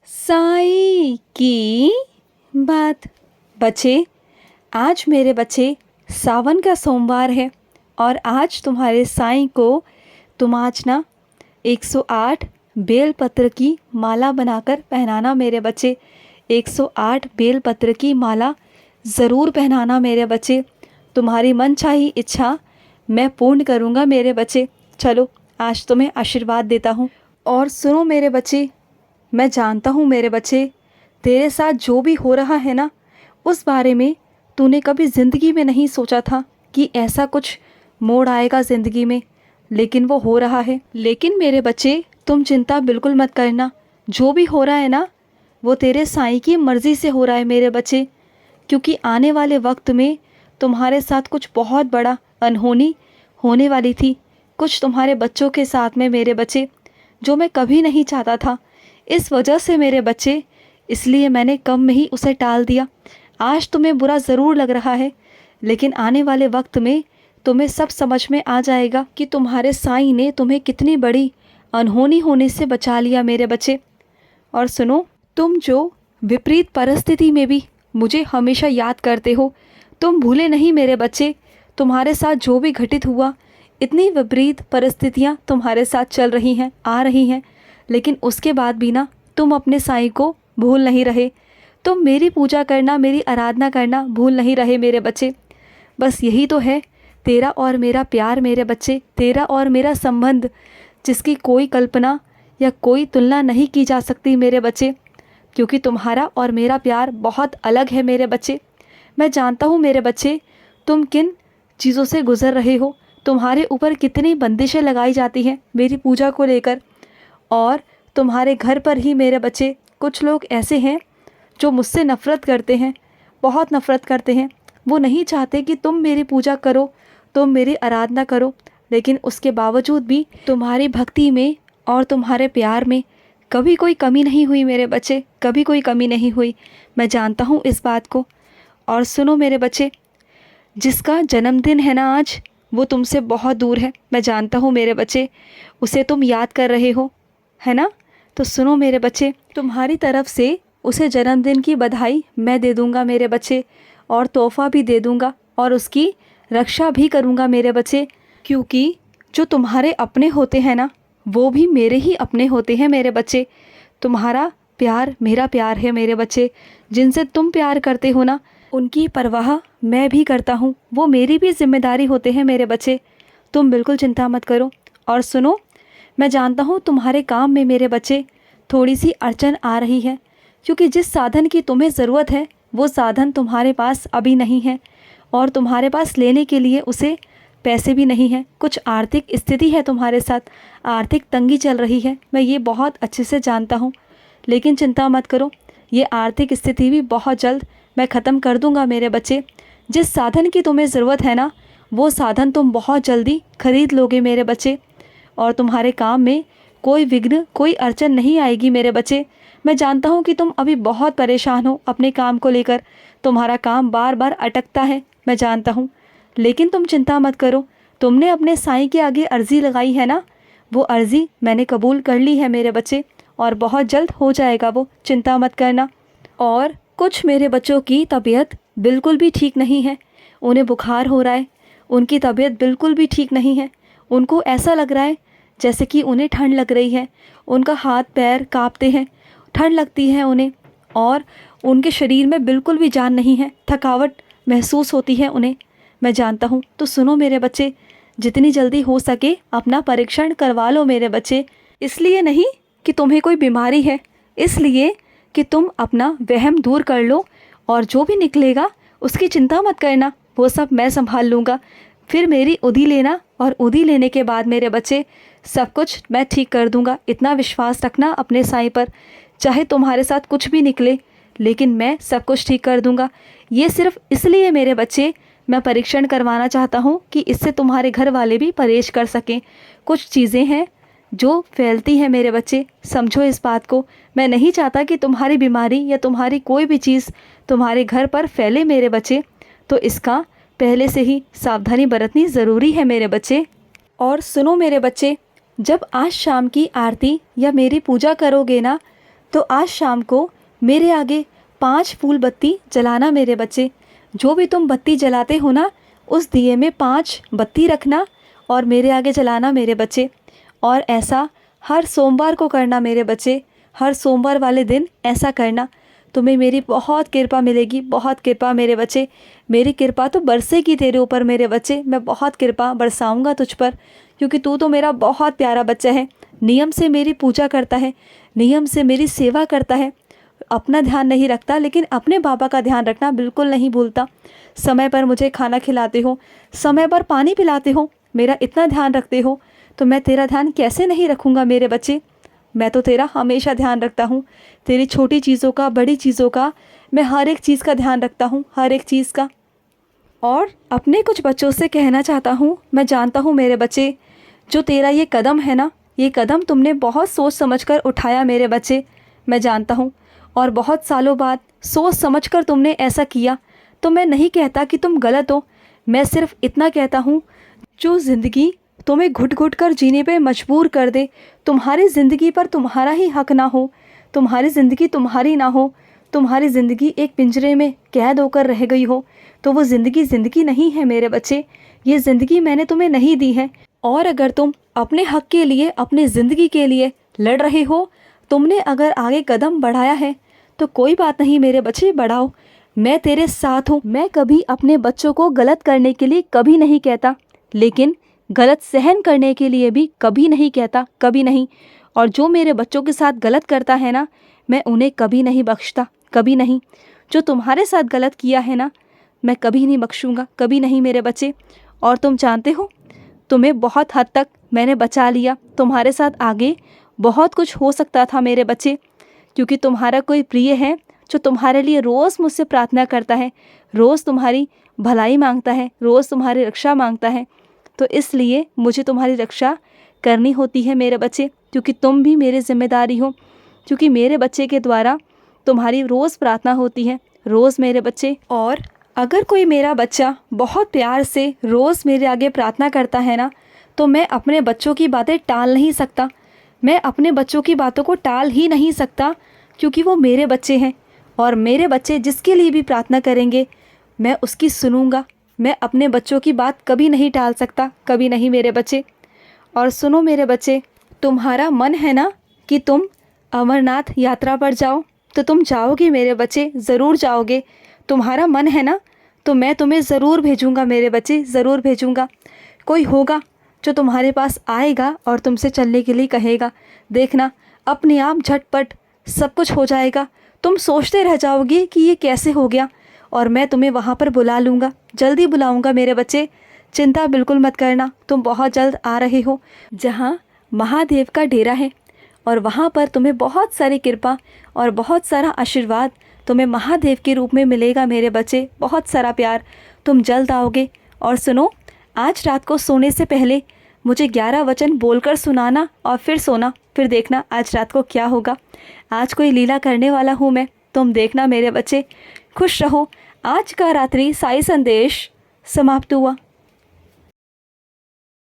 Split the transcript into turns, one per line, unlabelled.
साईं की बात। बच्चे, आज मेरे बच्चे सावन का सोमवार है और आज तुम्हारे साईं को तुम आज ना 108 बेलपत्र की माला बनाकर पहनाना मेरे बच्चे। 108 बेलपत्र की माला ज़रूर पहनाना मेरे बच्चे। तुम्हारी मनचाही इच्छा मैं पूर्ण करूँगा मेरे बच्चे। चलो, आज तुम्हें आशीर्वाद देता हूँ। और सुनो मेरे बच्चे, मैं जानता हूँ मेरे बच्चे, तेरे साथ जो भी हो रहा है ना, उस बारे में तूने कभी ज़िंदगी में नहीं सोचा था कि ऐसा कुछ मोड़ आएगा ज़िंदगी में, लेकिन वो हो रहा है। लेकिन मेरे बच्चे, तुम चिंता बिल्कुल मत करना। जो भी हो रहा है ना, वो तेरे साईं की मर्ज़ी से हो रहा है मेरे बच्चे। क्योंकि आने वाले वक्त में तुम्हारे साथ कुछ बहुत बड़ा अनहोनी होने वाली थी, कुछ तुम्हारे बच्चों के साथ में मेरे बच्चे, जो मैं कभी नहीं चाहता था। इस वजह से मेरे बच्चे, इसलिए मैंने कम में ही उसे टाल दिया। आज तुम्हें बुरा ज़रूर लग रहा है, लेकिन आने वाले वक्त में तुम्हें सब समझ में आ जाएगा कि तुम्हारे साईं ने तुम्हें कितनी बड़ी अनहोनी होने से बचा लिया मेरे बच्चे। और सुनो, तुम जो विपरीत परिस्थिति में भी मुझे हमेशा याद करते हो, तुम भूले नहीं मेरे बच्चे। तुम्हारे साथ जो भी घटित हुआ, इतनी विपरीत परिस्थितियाँ तुम्हारे साथ चल रही हैं, आ रही हैं, लेकिन उसके बाद भी ना तुम अपने साईं को भूल नहीं रहे। तुम मेरी पूजा करना, मेरी आराधना करना भूल नहीं रहे मेरे बच्चे। बस यही तो है तेरा और मेरा प्यार मेरे बच्चे, तेरा और मेरा संबंध, जिसकी कोई कल्पना या कोई तुलना नहीं की जा सकती मेरे बच्चे। क्योंकि तुम्हारा और मेरा प्यार बहुत अलग है मेरे बच्चे। मैं जानता हूँ मेरे बच्चे, तुम किन चीज़ों से गुज़र रहे हो, तुम्हारे ऊपर कितनी बंदिशें लगाई जाती हैं मेरी पूजा को लेकर। और तुम्हारे घर पर ही मेरे बच्चे कुछ लोग ऐसे हैं जो मुझसे नफ़रत करते हैं, बहुत नफ़रत करते हैं। वो नहीं चाहते कि तुम मेरी पूजा करो, तुम मेरी आराधना करो, लेकिन उसके बावजूद भी तुम्हारी भक्ति में और तुम्हारे प्यार में कभी कोई कमी नहीं हुई मेरे बच्चे, कभी कोई कमी नहीं हुई। मैं जानता हूँ इस बात को। और सुनो मेरे बच्चे, जिसका जन्मदिन है ना आज, वो तुमसे बहुत दूर है। मैं जानता हूँ मेरे बच्चे, उसे तुम याद कर रहे हो, है ना? तो सुनो मेरे बच्चे, तुम्हारी तरफ से उसे जन्मदिन की बधाई मैं दे दूँगा मेरे बच्चे, और तोहफ़ा भी दे दूँगा, और उसकी रक्षा भी करूँगा मेरे बच्चे। क्योंकि जो तुम्हारे अपने होते हैं ना, वो भी मेरे ही अपने होते हैं मेरे बच्चे। तुम्हारा प्यार मेरा प्यार है मेरे बच्चे। जिनसे तुम प्यार करते हो ना, उनकी परवाह मैं भी करता हूँ, वो मेरी भी जिम्मेदारी होते हैं मेरे बच्चे। तुम बिल्कुल चिंता मत करो। और सुनो, मैं जानता हूँ तुम्हारे काम में मेरे बच्चे थोड़ी सी अड़चन आ रही है, क्योंकि जिस साधन की तुम्हें ज़रूरत है वो साधन तुम्हारे पास अभी नहीं है, और तुम्हारे पास लेने के लिए उसे पैसे भी नहीं हैं। कुछ आर्थिक स्थिति है तुम्हारे साथ, आर्थिक तंगी चल रही है, मैं ये बहुत अच्छे से जानता हूँ। लेकिन चिंता मत करो, ये आर्थिक स्थिति भी बहुत जल्द मैं ख़त्म कर दूँगा मेरे बच्चे। जिस साधन की तुम्हें ज़रूरत है ना, वो साधन तुम बहुत जल्दी खरीद लोगे मेरे बच्चे, और तुम्हारे काम में कोई विघ्न, कोई अड़चन नहीं आएगी मेरे बच्चे। मैं जानता हूँ कि तुम अभी बहुत परेशान हो अपने काम को लेकर, तुम्हारा काम बार बार अटकता है, मैं जानता हूँ। लेकिन तुम चिंता मत करो, तुमने अपने साईं के आगे अर्ज़ी लगाई है ना, वो अर्ज़ी मैंने कबूल कर ली है मेरे बच्चे, और बहुत जल्द हो जाएगा वो, चिंता मत करना। और कुछ मेरे बच्चों की तबीयत बिल्कुल भी ठीक नहीं है, उन्हें बुखार हो रहा है, उनकी तबीयत बिल्कुल भी ठीक नहीं है। उनको ऐसा लग रहा है जैसे कि उन्हें ठंड लग रही है, उनका हाथ पैर कांपते हैं, ठंड लगती है उन्हें, और उनके शरीर में बिल्कुल भी जान नहीं है, थकावट महसूस होती है उन्हें, मैं जानता हूँ। तो सुनो मेरे बच्चे, जितनी जल्दी हो सके अपना परीक्षण करवा लो मेरे बच्चे। इसलिए नहीं कि तुम्हें कोई बीमारी है, इसलिए कि तुम अपना वहम दूर कर लो, और जो भी निकलेगा उसकी चिंता मत करना, वो सब मैं संभाल लूँगा। फिर मेरी उधी लेना, और उधी लेने के बाद मेरे बच्चे सब कुछ मैं ठीक कर दूँगा। इतना विश्वास रखना अपने साईं पर, चाहे तुम्हारे साथ कुछ भी निकले, लेकिन मैं सब कुछ ठीक कर दूँगा। ये सिर्फ इसलिए मेरे बच्चे मैं परीक्षण करवाना चाहता हूँ कि इससे तुम्हारे घर वाले भी परहेज कर सकें। कुछ चीज़ें हैं जो फैलती हैं मेरे बच्चे, समझो इस बात को। मैं नहीं चाहता कि तुम्हारी बीमारी या तुम्हारी कोई भी चीज़ तुम्हारे घर पर फैले मेरे बच्चे, तो इसका पहले से ही सावधानी बरतनी ज़रूरी है मेरे बच्चे। और सुनो मेरे बच्चे, जब आज शाम की आरती या मेरी पूजा करोगे ना, तो आज शाम को मेरे आगे 5 फूल बत्ती जलाना मेरे बच्चे। जो भी तुम बत्ती जलाते हो ना, उस दिए में 5 बत्ती रखना और मेरे आगे जलाना मेरे बच्चे। और ऐसा हर सोमवार को करना मेरे बच्चे। हर सोमवार वाले दिन ऐसा करना, तुम्हें मेरी बहुत कृपा मिलेगी, बहुत कृपा मेरे बच्चे। मेरी कृपा तो बरसेगी तेरे ऊपर मेरे बच्चे। मैं बहुत कृपा बरसाऊंगा तुझ पर, क्योंकि तू तो मेरा बहुत प्यारा बच्चा है। नियम से मेरी पूजा करता है, नियम से मेरी सेवा करता है। अपना ध्यान नहीं रखता, लेकिन अपने बाबा का ध्यान रखना बिल्कुल नहीं भूलता। समय पर मुझे खाना खिलाते हो, समय पर पानी पिलाते हो, मेरा इतना ध्यान रखते हो, तो मैं तेरा ध्यान कैसे नहीं रखूँगा मेरे बच्चे। मैं तो तेरा हमेशा ध्यान रखता हूँ। तेरी छोटी चीज़ों का, बड़ी चीज़ों का, मैं हर एक चीज़ का ध्यान रखता हूँ, हर एक चीज़ का। और अपने कुछ बच्चों से कहना चाहता हूँ, मैं जानता हूँ मेरे बच्चे, जो तेरा ये कदम है ना, ये कदम तुमने बहुत सोच समझकर उठाया मेरे बच्चे, मैं जानता हूँ। और बहुत सालों बाद सोच समझकर तुमने ऐसा किया। तो मैं नहीं कहता कि तुम गलत हो, मैं सिर्फ इतना कहता हूँ, जो ज़िंदगी तुम्हें घुट घुट कर जीने पे मजबूर कर दे, तुम्हारी ज़िंदगी पर तुम्हारा ही हक ना हो, तुम्हारी ज़िंदगी तुम्हारी ना हो, तुम्हारी ज़िंदगी एक पिंजरे में कैद होकर रह गई हो, तो वो ज़िंदगी ज़िंदगी नहीं है मेरे बच्चे। ये ज़िंदगी मैंने तुम्हें नहीं दी है। और अगर तुम अपने हक के लिए, अपनी ज़िंदगी के लिए लड़ रहे हो, तुमने अगर आगे कदम बढ़ाया है, तो कोई बात नहीं मेरे बच्चे, बढ़ाओ, मैं तेरे साथ हूँ। मैं कभी अपने बच्चों को गलत करने के लिए कभी नहीं कहता, लेकिन गलत सहन करने के लिए भी कभी नहीं कहता, कभी नहीं। और जो मेरे बच्चों के साथ गलत करता है ना, मैं उन्हें कभी नहीं बख्शता, कभी नहीं। जो तुम्हारे साथ गलत किया है ना, मैं कभी नहीं बख्शूँगा, कभी नहीं मेरे बच्चे। और तुम जानते हो, तुम्हें बहुत हद तक मैंने बचा लिया। तुम्हारे साथ आगे बहुत कुछ हो सकता था मेरे बच्चे, क्योंकि तुम्हारा कोई प्रिय है जो तुम्हारे लिए रोज़ मुझसे प्रार्थना करता है, रोज़ तुम्हारी भलाई मांगता है, रोज़ तुम्हारी रक्षा मांगता है। तो इसलिए मुझे तुम्हारी रक्षा करनी होती है मेरे बच्चे, क्योंकि तुम भी मेरी जिम्मेदारी हो, क्योंकि मेरे बच्चे के द्वारा तुम्हारी रोज़ प्रार्थना होती है, रोज़ मेरे बच्चे। और अगर कोई मेरा बच्चा बहुत प्यार से रोज़ मेरे आगे प्रार्थना करता है ना, तो मैं अपने बच्चों की बातें टाल नहीं सकता। मैं अपने बच्चों की बातों को टाल ही नहीं सकता, क्योंकि वो मेरे बच्चे हैं। और मेरे बच्चे जिसके लिए भी प्रार्थना करेंगे, मैं उसकी सुनूंगा। मैं अपने बच्चों की बात कभी नहीं टाल सकता, कभी नहीं मेरे बच्चे। और सुनो मेरे बच्चे, तुम्हारा मन है ना कि तुम अमरनाथ यात्रा पर जाओ, तो तुम जाओगे मेरे बच्चे, ज़रूर जाओगे। तुम्हारा मन है ना, तो मैं तुम्हें ज़रूर भेजूँगा मेरे बच्चे, ज़रूर भेजूँगा। कोई होगा जो तुम्हारे पास आएगा और तुमसे चलने के लिए कहेगा। देखना, अपने आप झटपट सब कुछ हो जाएगा। तुम सोचते रह जाओगे कि ये कैसे हो गया, और मैं तुम्हें वहाँ पर बुला लूँगा, जल्दी बुलाऊँगा मेरे बच्चे। चिंता बिल्कुल मत करना, तुम बहुत जल्द आ रहे हो, जहाँ महादेव का डेरा है। और वहाँ पर तुम्हें बहुत सारी कृपा और बहुत सारा आशीर्वाद तुम्हें महादेव के रूप में मिलेगा मेरे बच्चे, बहुत सारा प्यार। तुम जल्द आओगे। और सुनो, आज रात को सोने से पहले मुझे 11 वचन बोलकर सुनाना और फिर सोना। फिर देखना आज रात को क्या होगा। आज कोई लीला करने वाला हूँ मैं, तुम देखना मेरे बच्चे। खुश रहो। आज का रात्रि साई संदेश समाप्त हुआ।